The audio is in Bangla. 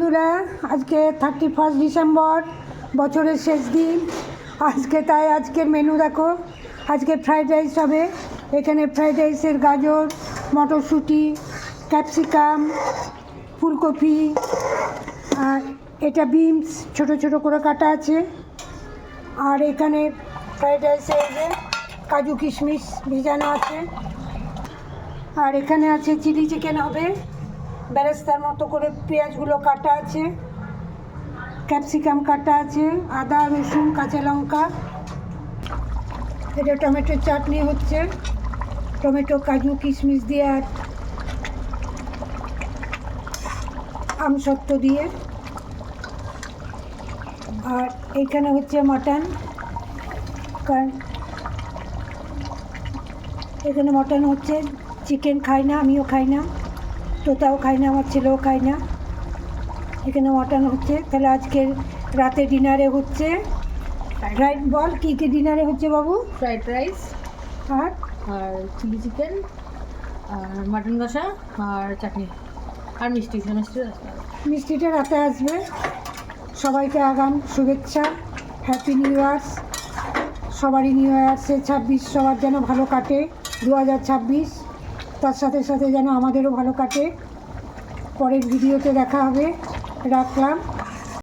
বন্ধুরা, আজকে 31 ডিসেম্বর, বছরের শেষ দিন। তাই আজকের মেনু দেখো। আজকে ফ্রাইড রাইস হবে। এখানে ফ্রাইড রাইসের গাজর, মটরশুঁটি, ক্যাপসিকাম, ফুলকপি, আর এটা বিনস ছোট ছোট করে কাটা আছে। আর এখানে ফ্রাইড রাইসে যে কাজু কিশমিশ ভিজানো আছে। আর এখানে আছে চিলি চিকেন হবে, বেরেস্তার মতো করে পেঁয়াজগুলো কাটা আছে, ক্যাপসিকাম কাটা আছে, আদা রসুন কাঁচা লঙ্কা। এটা টমেটো চাটনি হচ্ছে, টমেটো কাজু কিশমিশ দিয়ে আর আমসত্ত্ব দিয়ে। আর এইখানে হচ্ছে মাটন, কারণ এখানে মাটন হচ্ছে। চিকেন খাই না, আমিও খাই না, তোতাও খাই না, আমার ছেলেও খায় না। এখানে মাটন হচ্ছে। তাহলে আজকের রাতে ডিনারে হচ্ছে ফ্রাইড। বল কী কী ডিনারে হচ্ছে বাবু? ফ্রাইড রাইস আর আর চিলি চিকেন আর মাটন কষা আর চাটনি আর মিষ্টি মিষ্টিটা রাতে আসবে। সবাইকে আগাম শুভেচ্ছা, হ্যাপি নিউ ইয়ার্স। সবারই নিউ ইয়ার্সে 26 সবার যেন ভালো কাটে, 2026। তার সাথে সাথে যেন আমাদেরও ভালো কাটে। পরের ভিডিওতে দেখা হবে। রাখলাম।